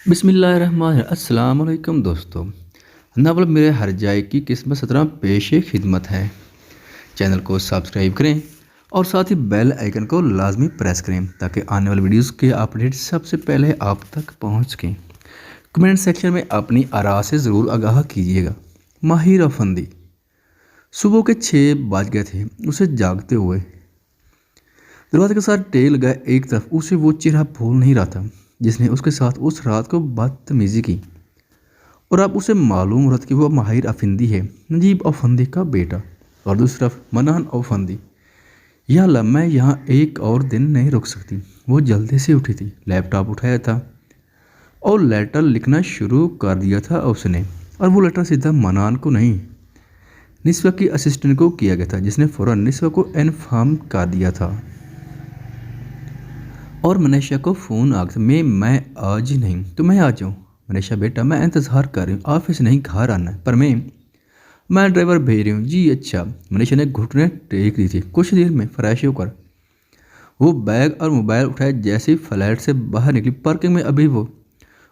अस्सलाम वालेकुम दोस्तों। नावल मेरे हर जाए की किस्मत 17 पेश खिदमत है। चैनल को सब्सक्राइब करें और साथ ही बेल आइकन को लाजमी प्रेस करें ताकि आने वाली वीडियोस के अपडेट सबसे पहले आप तक पहुंच सकें। कमेंट सेक्शन में अपनी आरा से ज़रूर आगाह कीजिएगा। माहिर अफंदी सुबह के 6 बज गए थे उसे जागते हुए। दरवाजे के साथ टेल गए एक तरफ उसे वो चेहरा भूल नहीं रहा था जिसने उसके साथ उस रात को बदतमीजी की। और अब उसे मालूम हो रहा था कि वो माहिर अफंदी है, नजीब अफंदी का बेटा। और दूसरी तरफ मनान अफंदी। या अल्लाह, मैं यहाँ एक और दिन नहीं रुक सकती। वो जल्दी से उठी थी, लैपटॉप उठाया था और लेटर लिखना शुरू कर दिया था उसने। और वो लेटर सीधा मनान को नहीं, निस्वा की असिस्टेंट को किया गया था जिसने फ़ौरन निस्वा को इन्फॉर्म कर दिया था। और मनीषा को फ़ोन आ गया, मैं आज ही नहीं तो मैं आ जाऊँ। मनीषा बेटा, मैं इंतज़ार कर रही हूँ, ऑफिस नहीं घर आना है, पर मैं ड्राइवर भेज रही हूँ। जी अच्छा। मनीषा ने घुटने टेक दी थी। कुछ देर में फ्रेश होकर वो बैग और मोबाइल उठाए जैसे ही फ्लैट से बाहर निकली। पार्किंग में अभी वो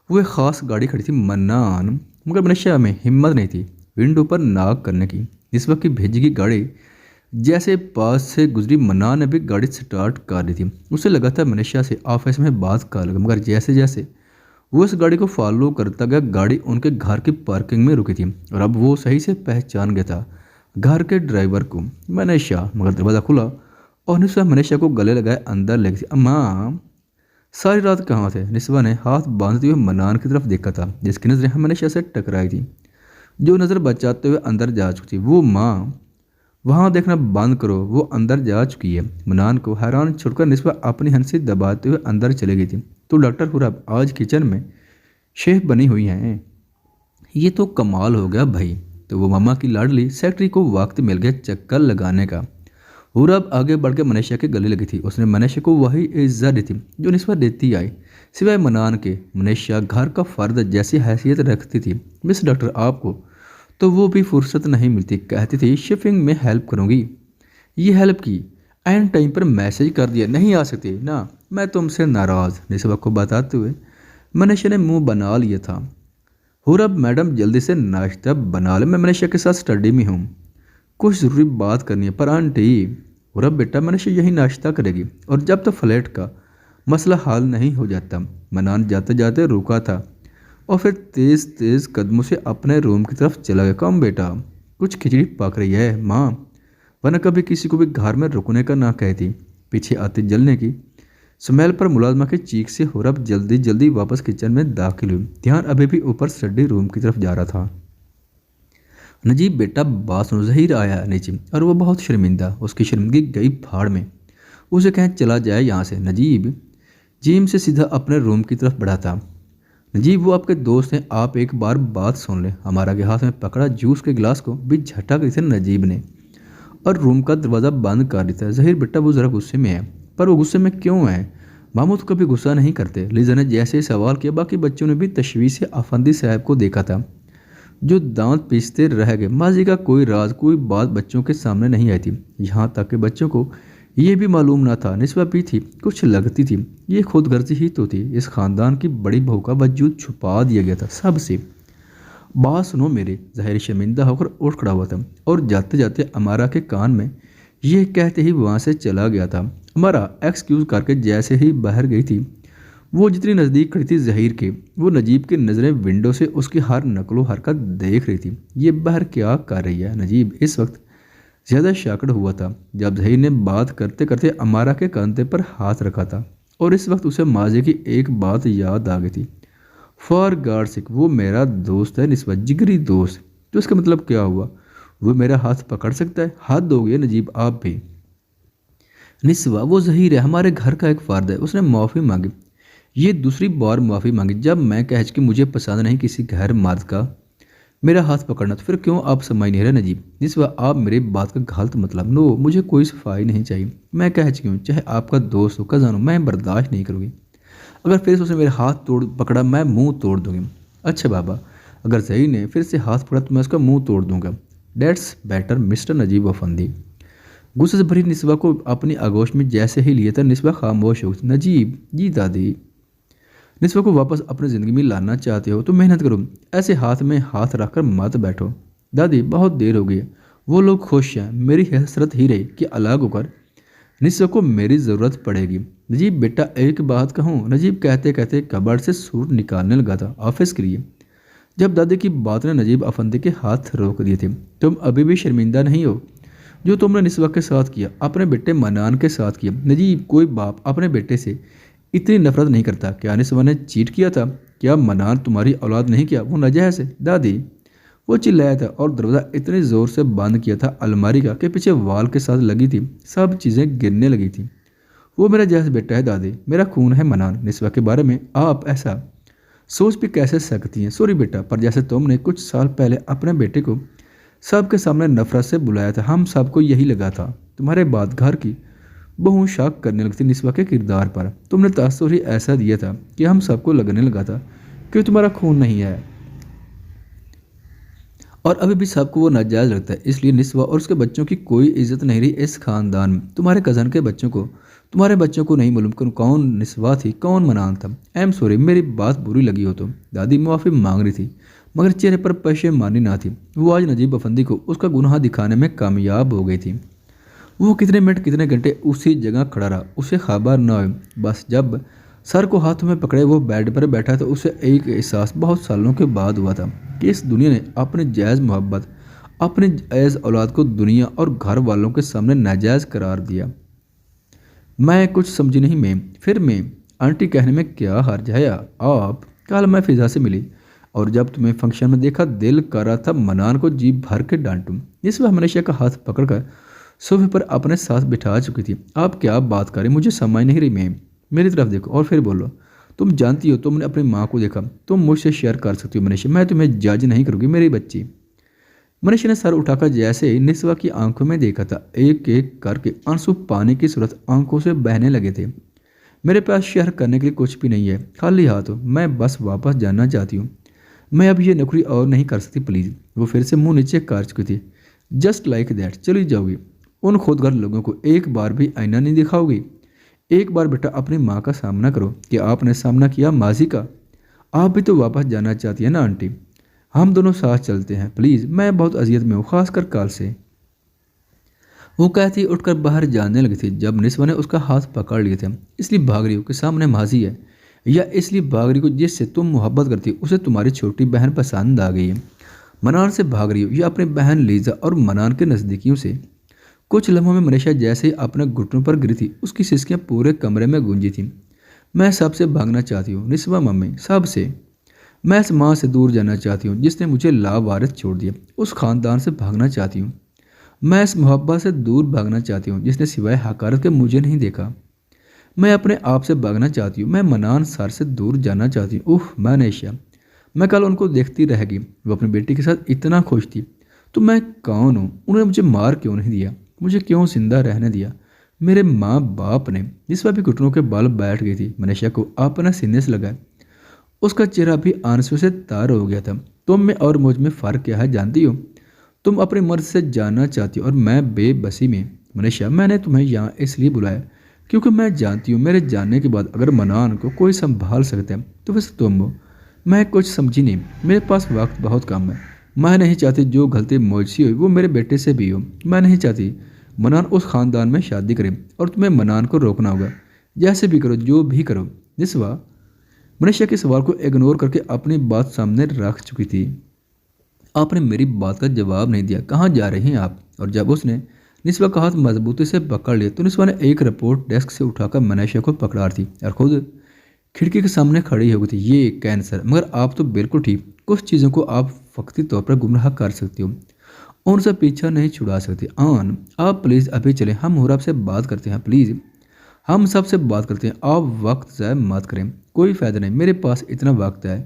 एक ख़ास गाड़ी खड़ी थी, मन्नान। मगर मनीषा में हिम्मत नहीं थी विंडो पर नॉक करने की। इस वक्त की भेजी की गाड़ी जैसे पास से गुजरी, मन्नान ने भी गाड़ी स्टार्ट कर दी थी। उसे लगा था मनीषा से ऑफिस में बात कर लगा, मगर जैसे जैसे वो इस गाड़ी को फॉलो करता गया, गाड़ी उनके घर की पार्किंग में रुकी थी। और अब वो सही से पहचान गया था घर के ड्राइवर को, मनीषा। मगर दरवाज़ा खुला और निस्वा मनीषा को गले लगाए अंदर ले गई। अम्मा, सारी रात कहाँ थे? निस्वा ने हाथ बांधते हुए मनान की तरफ देखा था जिसकी नज़रें मनीषा से टकराई थी, जो नज़र बचाते हुए अंदर जा चुकी थी। वो माँ, वहाँ देखना बंद करो, वो अंदर जा चुकी है। मनान को हैरान छोड़कर निस्वा अपनी हंसी दबाते हुए अंदर चली गई थी। तो डॉक्टर हुरब आज किचन में शेफ बनी हुई हैं। ये तो कमाल हो गया भाई। तो वो मामा की लाडली सेक्रेटरी को वक्त मिल गया चक्कर लगाने का। हुरब आगे बढ़ के मनीषा के गले लगी थी। उसने मनीषा को वही इज्जत दी थी जो निस्वा देती आई, सिवाय मनान के। मनीषा घर का फर्द जैसी हैसियत रखती थी। मिस डॉक्टर, आपको तो वो भी फुर्सत नहीं मिलती। कहती थी शिपिंग में हेल्प करूँगी, ये हेल्प की, एंड टाइम पर मैसेज कर दिया नहीं आ सकती ना, मैं तुमसे नाराज़। निस्बा को बताते हुए मनीषा ने मुंह बना लिया था। हुरब मैडम जल्दी से नाश्ता बना ले, मैं मनीषा के साथ स्टडी में हूँ, कुछ ज़रूरी बात करनी है। पर आंटी, हुरब बेटा, मनीषा यही नाश्ता करेगी और जब तक फ्लैट का मसला हल नहीं हो जाता। मनान जाते जाते रुका था और फिर तेज़ तेज़ कदमों से अपने रूम की तरफ चला गया। कम बेटा, कुछ खिचड़ी पक रही है माँ, वरना कभी किसी को भी घर में रुकने का ना कहती। पीछे आती जलने की स्मेल पर मुलाजमा की चीख से हुरब जल्दी जल्दी वापस किचन में दाखिल हुई। ध्यान अभी भी ऊपर स्टडी रूम की तरफ जा रहा था। नजीब बेटा, बात सुनो, ज़हीर आया नीचे और वो बहुत शर्मिंदा। उसकी शर्मिंदगी गई फाड़ में। उसे कहें चला जाए यहाँ से। नजीब जिम से सीधा अपने रूम की तरफ बढ़ा था। नजीब, वो आपके दोस्त हैं, आप एक बार बात सुन लें। हमारा के हाथ में पकड़ा जूस के गिलास को भी झटक दी थी नजीब ने और रूम का दरवाज़ा बंद कर दिया था। ज़हीर बेटा, वो ज़रा गुस्से में है। पर वो गुस्से में क्यों है? मामू तो कभी गुस्सा नहीं करते। लीजा ने जैसे ही सवाल किया, बाकी बच्चों ने भी तशवीश से अफंदी साहब को देखा था जो दांत पीसते रह गए। माजी का कोई राज, कोई बात बच्चों के सामने नहीं आई थी। यहाँ तक कि बच्चों को ये भी मालूम ना था निस्बा भी थी, कुछ लगती थी। ये खुदगर्जी ही तो थी। इस खानदान की बड़ी बहू का वजूद छुपा दिया गया था सबसे। बात सुनो मेरे। ज़ाहिर शर्मिंदा होकर उठ खड़ा हुआ था और जाते जाते अमारा के कान में ये कहते ही वहाँ से चला गया था। अमारा एक्सक्यूज़ करके जैसे ही बाहर गई थी, वो जितनी नज़दीक खड़ी थी ज़हीर के, वो नजीब की नज़रें विंडो से उसकी हर नकलो हरकत देख रही थी। ये बाहर क्या कर रही है? नजीब इस वक्त ज़्यादा शाकड़ हुआ था जब ज़हीर ने बात करते करते अमारा के कंधे पर हाथ रखा था। और इस वक्त उसे माजी की एक बात याद आ गई थी। फॉर गॉड सेक, वो मेरा दोस्त है निस्बत, जिगरी दोस्त। तो इसका मतलब क्या हुआ? वो मेरा हाथ पकड़ सकता है? हाथ दोगे नजीब आप भी? निस्वा, वो ज़हीर है, हमारे घर का एक फ़र्द है। उसने माफ़ी मांगी, ये दूसरी बार माफ़ी मांगी। जब मैं कह कि मुझे पसंद नहीं किसी गैर मर्द का मेरा हाथ पकड़ना, तो फिर क्यों आप समझ नहीं रहे नजीब? निस्वा, आप मेरी बात का गलत मतलब नो, मुझे कोई सफाई नहीं चाहिए। मैं कह चुकी हूँ, चाहे आपका दोस्त हो, कज़न हो, मैं बर्दाश्त नहीं करूँगी। अगर फिर से उसने मेरे हाथ तोड़ पकड़ा, मैं मुंह तोड़ दूंगी। अच्छा बाबा, अगर सही ने फिर से हाथ पकड़ा तो मैं उसका मुंह तोड़ दूंगा। That's better mister Najeeb Afandi. गुस्से से भरी निस्बा को अपनी आगोश में जैसे ही लिया था, निस्बा खामोश हो गई। नजीब जी दादी। निस्वा को वापस अपनी ज़िंदगी में लाना चाहते हो तो मेहनत करो, ऐसे हाथ में हाथ रखकर मत बैठो। दादी बहुत देर हो गई है, वो लोग खुश हैं, मेरी हसरत ही रही कि अलग होकर निस्वा को मेरी ज़रूरत पड़ेगी। नजीब बेटा एक बात कहूँ, नजीब कहते कहते कबर्ड से सूट निकालने लगा था ऑफिस के लिए। जब दादी की बात ने नजीब अफंदी के हाथ रोक दिए थे। तुम अभी भी शर्मिंदा नहीं हो जो तुमने निस्वा के साथ किया, अपने बेटे मनान के साथ किया। नजीब कोई बाप अपने बेटे से इतनी नफरत नहीं करता। क्या निस्वा ने चीट किया था? क्या मनान तुम्हारी औलाद नहीं? किया वो नाजायज है? दादी वो चिल्लाया था और दरवाज़ा इतने ज़ोर से बंद किया था अलमारी का कि पीछे वाल के साथ लगी थी सब चीज़ें गिरने लगी थी। वो मेरा जैसा बेटा है दादी, मेरा खून है मनान। निस्वा के बारे में आप ऐसा सोच भी कैसे सकती हैं? सॉरी बेटा, पर जैसे तुमने कुछ साल पहले अपने बेटे को सबके सामने नफरत से बुलाया था, हम सबको यही लगा था। तुम्हारे बाद घर की बहू शक करने लगती निस्वा के किरदार पर। तुमने तासुर ही ऐसा दिया था कि हम सबको लगने लगा था कि तुम्हारा खून नहीं है, और अभी भी सबको वो नाजायज लगता है। इसलिए निस्वा और उसके बच्चों की कोई इज्जत नहीं रही इस खानदान में। तुम्हारे कज़न के बच्चों को, तुम्हारे बच्चों को नहीं मालूम कौन निस्वा थी, कौन मनान था। आई एम सॉरी, मेरी बात बुरी लगी हो तो। दादी माफ़ी मांग रही थी मगर चेहरे पर पशेमानी ना थी। वो आज नजीब अफंदी को उसका गुनाह दिखाने में कामयाब हो गई थी। वो कितने मिनट कितने घंटे उसी जगह खड़ा रहा, उसे खबर न हुई। बस जब सर को हाथों में पकड़े वो बेड पर बैठा तो उसे एक एहसास बहुत सालों के बाद हुआ था कि इस दुनिया ने अपनी जायज़ मोहब्बत, अपनी जायज़ औलाद को दुनिया और घर वालों के सामने नाजायज़ करार दिया। मैं कुछ समझी नहीं मैम। फिर मैं आंटी कहने में क्या हर्ज है? आप कल मैं फिजा से मिली और जब तुम्हें फंक्शन में देखा दिल कर रहा था मनान को जी भर के डांटूं। इस वह मनीषा का हाथ पकड़कर सोफे पर अपने साथ बिठा चुकी थी। आप क्या बात करें, मुझे समझ नहीं रही मैम। मेरी तरफ देखो और फिर बोलो। तुम जानती हो तुमने अपनी माँ को देखा, तुम मुझसे शेयर कर सकती हो मनीषा, मैं तुम्हें जज नहीं करूँगी मेरी बच्ची। मनीषा ने सर उठाकर जैसे निस्वा की आंखों में देखा था, एक एक करके आंसू पानी की सूरत आंखों से बहने लगे थे। मेरे पास शेयर करने के लिए कुछ भी नहीं है, खाली हाथ हो, मैं बस वापस जाना चाहती हूँ। मैं अब ये नौकरी और नहीं कर सकती प्लीज़। वो फिर से मुंह नीचे कर चुकी थी। जस्ट लाइक दैट चली जाओगी? उन खुदगर्ज लोगों को एक बार भी आईना नहीं दिखाओगी? एक बार बेटा अपनी माँ का सामना करो कि आपने सामना किया माजी का। आप भी तो वापस जाना चाहती है ना आंटी? हम दोनों साथ चलते हैं प्लीज़, मैं बहुत अजियत में हूँ खासकर कल से। वो कहती उठकर बाहर जाने लगी थी जब निस्वा ने उसका हाथ पकड़ लिए थे। इसलिए भाग रही हो कि सामने माजी है, या इसलिए भाग रही हो जिससे तुम मोहब्बत करती हो उसे तुम्हारी छोटी बहन पसंद आ गई है? मनान से भाग रही हो या अपनी बहन लीजा और मनान के नज़दीकियों से? कुछ लम्हों में मनीषा जैसे ही अपने घुटनों पर गिरी थी उसकी सिसकियाँ पूरे कमरे में गूंजी थी। मैं सबसे भागना चाहती हूँ निस्वा मम्मी, सबसे। मैं इस माँ से दूर जाना चाहती हूँ जिसने मुझे लावारिस छोड़ दिया। उस खानदान से भागना चाहती हूँ। मैं इस मोहब्बत से दूर भागना चाहती हूँ जिसने सिवाय हकारत के मुझे नहीं देखा। मैं अपने आप से भागना चाहती हूँ। मैं मनान सर से दूर जाना चाहती हूँ। उफ मनीषा, मैं कल उनको देखती रहेगी, वो अपनी बेटी के साथ इतना खुश थी। तो मैं कौन हूँ? उन्होंने मुझे मार क्यों नहीं दिया? मुझे क्यों जिंदा रहने दिया? मेरे माँ बाप ने। जिस भी घुटनों के बाल बैठ गई थी। मनीषा को अपना सीने से लगा, उसका चेहरा भी आंसू से तार हो गया था। तुम में और मुझ में फ़र्क क्या है जानती हो? तुम अपने मर्द से जानना चाहती हो और मैं बेबसी में। मनीषा, मैंने तुम्हें यहाँ इसलिए बुलाया क्योंकि मैं जानती हूँ मेरे जानने के बाद अगर मनान को कोई संभाल सकता है तो वैसे तुम हो। मैं कुछ समझी नहीं, मेरे पास वक्त बहुत कम है। मैं नहीं चाहती जो गलती मुझसे हुई वो मेरे बेटे से भी हो। मैं नहीं चाहती मनान उस ख़ानदान में शादी करे और तुम्हें मनान को रोकना होगा। जैसे भी करो, जो भी करो। निस्वा मनीषा के सवाल को इग्नोर करके अपनी बात सामने रख चुकी थी। आपने मेरी बात का जवाब नहीं दिया, कहाँ जा रहे हैं आप? और जब उसने निस्वा का हाथ मजबूती से पकड़ लिया तो निस्वा ने एक रिपोर्ट डेस्क से उठाकर मनीषा को पकड़ा दी और खुद खिड़की के सामने खड़ी हो गई थी। ये कैंसर, मगर आप तो बिल्कुल ठीक। कुछ चीज़ों को आप वक्ती तौर पर गुमराह कर सकती हो, उनसे पीछा नहीं छुड़ा सकती। आन, आप प्लीज़ अभी चलें, हम मुहूर्त से बात करते हैं प्लीज़। हम सबसे बात करते हैं, आप वक्त ज़ाय मत करें। कोई फ़ायदा नहीं, मेरे पास इतना वक्त है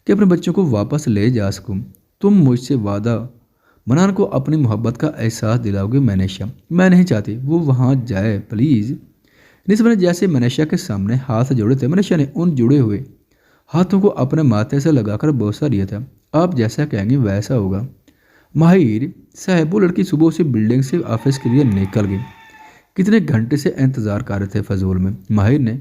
कि अपने बच्चों को वापस ले जा सकूं। तुम मुझसे वादा मनान को अपनी मोहब्बत का एहसास दिलाओगे मनीषा? मैं नहीं चाहती वो वहाँ जाए प्लीज़। निस्वा ने जैसे मनीषा के सामने हाथ जोड़े थे, मनीषा ने उन जुड़े हुए हाथों को अपने माथे से लगाकर बोसा लिया था। आप जैसा कहेंगे वैसा होगा। माहिर साहब, वो लड़की सुबह से बिल्डिंग से ऑफिस के लिए निकल गई। कितने घंटे से इंतज़ार कर रहे थे फजूल में। माहिर ने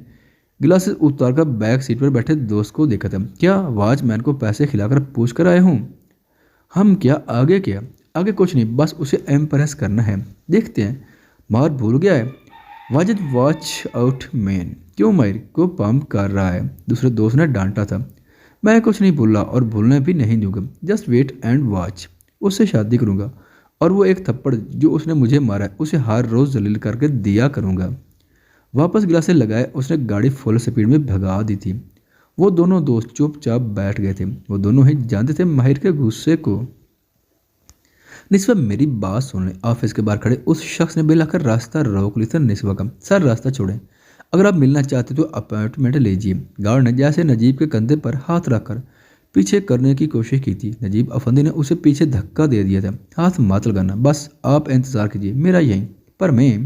गिलासेस उतारकर बैक सीट पर बैठे दोस्त को देखा था। क्या वॉचमैन को पैसे खिलाकर पूछ कर आए हूँ? हम क्या आगे क्या? आगे कुछ नहीं, बस उसे इम्प्रेस करना है। देखते हैं। मार भूल गया है। वाजिद वॉच आउट मैन क्यों मायर को पंप कर रहा है? दूसरे दोस्त ने डांटा था। मैं कुछ नहीं भूला और भूलने भी नहीं दूंगा। Just wait and watch. उससे शादी करूंगा और वो एक थप्पड़ जो उसने मुझे मारा है उसे हर रोज़ जलील करके दिया करूंगा। वापस गिलासे लगाए उसने गाड़ी फुल स्पीड में भगा दी थी। वो दोनों दोस्त चुपचाप बैठ गए थे। वो दोनों ही जानते थे माहिर के गुस्से को। निस्वा मेरी बात सुन ले। ऑफिस के बाहर खड़े उस शख्स ने बिल आकर रास्ता रोक ली था निस्वा का। सर रास्ता छोड़ें। अगर आप मिलना चाहते तो अपॉइंटमेंट लीजिए। गार्ड ने जैसे नजीब के कंधे पर हाथ रखकर पीछे करने की कोशिश की थी। नजीब अफंदी ने उसे पीछे धक्का दे दिया था। हाथ मत लगाना, बस आप इंतजार कीजिए, मेरा यहीं पर मैं।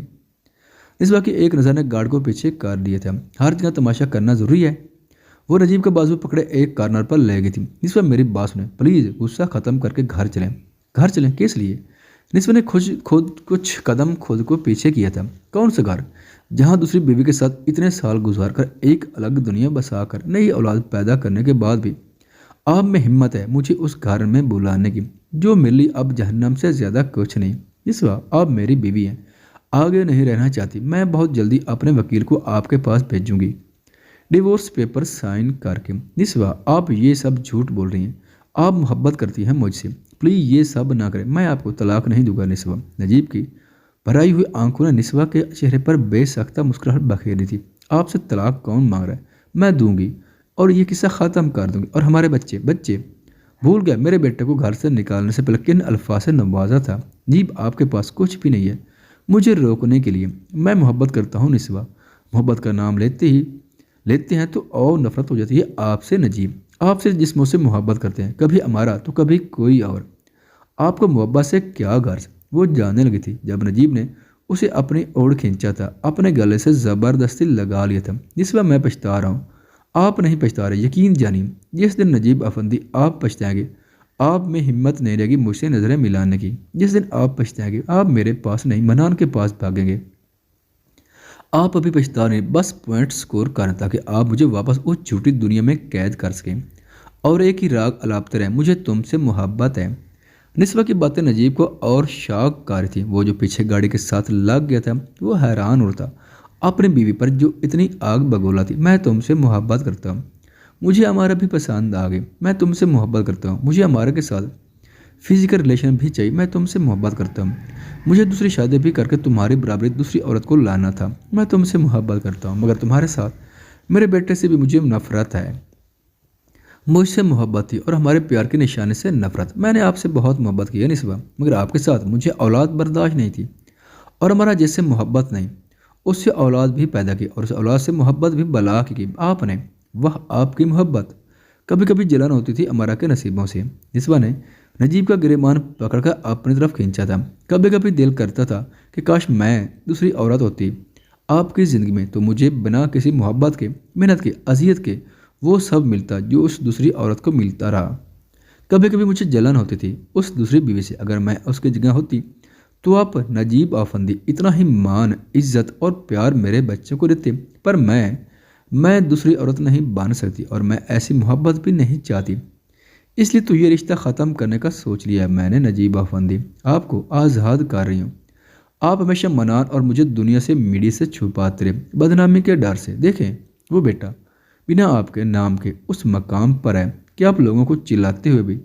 निस्वा की एक नज़र ने गार्ड को पीछे कर दिया था। हर जगह तमाशा करना जरूरी है। वो नजीब का बाजू पकड़े एक कॉर्नर पर ले गई थी। निस्वा मेरी बात सुने प्लीज, गुस्सा खत्म करके घर चलें। घर चलें किस लिए? निस्वा ने खुद खुद कुछ कदम खुद को पीछे किया था। कौन सा घर? जहां दूसरी बीवी के साथ इतने साल गुजार कर एक अलग दुनिया बसा कर नई औलाद पैदा करने के बाद भी आप में हिम्मत है मुझे उस घर में बुलाने की जो मिली अब जहन्नम से ज़्यादा कुछ नहीं। निस्वा आप मेरी बीवी हैं, आगे नहीं रहना चाहती। मैं बहुत जल्दी अपने वकील को आपके पास भेजूंगी डिवोर्स पेपर साइन करके। निस्वा आप ये सब झूठ बोल रही हैं। आप मोहब्बत करती हैं मुझसे। प्लीज़ ये सब ना करें, मैं आपको तलाक नहीं दूंगा। निस्वा नजीब की भराई हुई आंखों ने निस्वा के चेहरे पर बेसख्ता मुस्कुराहट बखेरी थी। आपसे तलाक कौन मांग रहा है? मैं दूंगी और ये किस्सा ख़त्म कर दूंगी। और हमारे बच्चे बच्चे भूल गया मेरे बेटे को घर से निकालने से पहले किन अल्फाज से नवाजा था। नजीब आपके पास कुछ भी नहीं है मुझे रोकने के लिए। मैं मोहब्बत करता हूँ निस्वा। मोहब्बत का नाम लेते हैं तो और नफरत हो जाती है आपसे। नजीब आपसे जिस्मों से मोहब्बत करते हैं, कभी हमारा तो कभी कोई और। आपको मोहब्बत से क्या गर्ज? वो जानने लगी थी जब नजीब ने उसे अपनी ओर खींचा था, अपने गले से ज़बरदस्ती लगा लिया था। निस्वा मैं पछता रहा हूँ। आप नहीं पछता रहे, यकीन जानिए। जिस दिन नजीब अफंदी आप पछताएंगे आप में हिम्मत नहीं रहेगी मुझसे नज़रें मिलाने की। जिस दिन आप पछताएंगे आप मेरे पास नहीं मनान के पास भागेंगे। आप अभी पछता नहीं, बस पॉइंट स्कोर करें ताकि आप मुझे वापस उस झूठी दुनिया में कैद कर सकें और एक ही राग अलापते रहें, मुझे तुमसे मोहब्बत है। निस्वा की बातें नजीब को और शॉक कर थी। वो जो पीछे गाड़ी के साथ लग गया था वो हैरान होता अपनी बीवी पर जो इतनी आग बगोला थी। मैं तुमसे मोहब्बत करता हूँ, मुझे हमारा भी पसंद आ गई। मैं तुमसे मोहब्बत करता हूँ, मुझे हमारा के साथ फिजिकल रिलेशन भी चाहिए। मैं तुमसे मोहब्बत करता हूँ, मुझे दूसरी शादी भी करके तुम्हारी बराबरी दूसरी औरत को लाना था। मैं तुमसे मोहब्बत करता हूँ मगर तुम्हारे साथ मेरे बेटे से भी मुझे नफरत है। मुझसे मोहब्बत थी और हमारे प्यार के निशाने से नफरत। मैंने आपसे बहुत मोहब्बत की है निस्बा, मगर आपके साथ मुझे औलाद बर्दाश्त नहीं थी और हमारा जैसे मोहब्बत नहीं उससे औलाद भी पैदा की और उस औलाद से मोहब्बत भी बला की आपने। वह आपकी मोहब्बत। कभी कभी जलन होती थी अमारा के नसीबों से। निस्बा ने नजीब का गिरेबान पकड़कर अपनी तरफ खींचा था। कभी कभी दिल करता था कि काश मैं दूसरी औरत होती आपकी ज़िंदगी में तो मुझे बिना किसी मोहब्बत के, मेहनत के, अजियत के वो सब मिलता जो उस दूसरी औरत को मिलता रहा। कभी कभी मुझे जलन होती थी उस दूसरी बीवी से। अगर मैं उसकी जगह होती तो आप नजीब आफंदी इतना ही मान, इज्जत और प्यार मेरे बच्चों को देते। पर मैं दूसरी औरत नहीं बन सकती और मैं ऐसी मोहब्बत भी नहीं चाहती। इसलिए तो ये रिश्ता ख़त्म करने का सोच लिया है मैंने। नजीब आफंदी आपको आज़ाद कर रही हूँ। आप हमेशा मनान और मुझे दुनिया से, मीडिया से छुपाते रहे बदनामी के डर से। देखें वो बेटा बिना आपके नाम के उस मकाम पर है कि आप लोगों को चिल्लाते हुए भी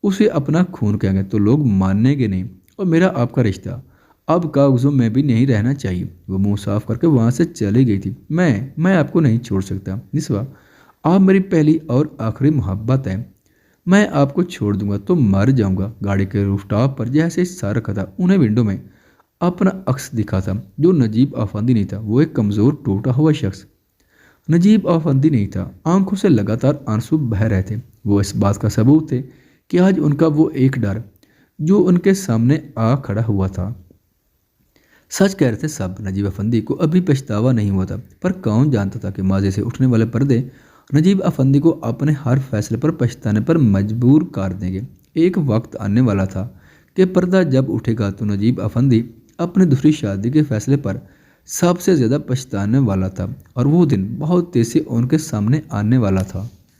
उसे अपना खून कहेंगे तो लोग मानेंगे नहीं। और मेरा आपका रिश्ता अब कागज़ों में भी नहीं रहना चाहिए। वो मुंह साफ करके वहाँ से चली गई थी। मैं आपको नहीं छोड़ सकता निस्वा, आप मेरी पहली और आखिरी मोहब्बत है। मैं आपको छोड़ दूंगा तो मर जाऊंगा। गाड़ी के रूफटॉप पर जैसे सर रखा था उन्हें विंडो में अपना अक्स दिखा था जो नजीब आफंदी नहीं था। वो एक कमज़ोर टूटा हुआ शख्स नजीब आफंदी नहीं था। आंखों से लगातार आंसू बह रहे थे। वो इस बात का सबूत थे कि आज उनका वो एक डर जो उनके सामने आ खड़ा हुआ था। सच कह रहे थे सब। नजीब अफंदी को अभी पछतावा नहीं हुआ था, पर कौन जानता था कि माजे से उठने वाले पर्दे नजीब अफंदी को अपने हर फैसले पर पछताने पर मजबूर कर देंगे। एक वक्त आने वाला था कि पर्दा जब उठेगा तो नजीब अफंदी अपनी दूसरी शादी के फैसले पर सबसे ज़्यादा पछताने वाला था और वो दिन बहुत तेज़ी से उनके सामने आने वाला था।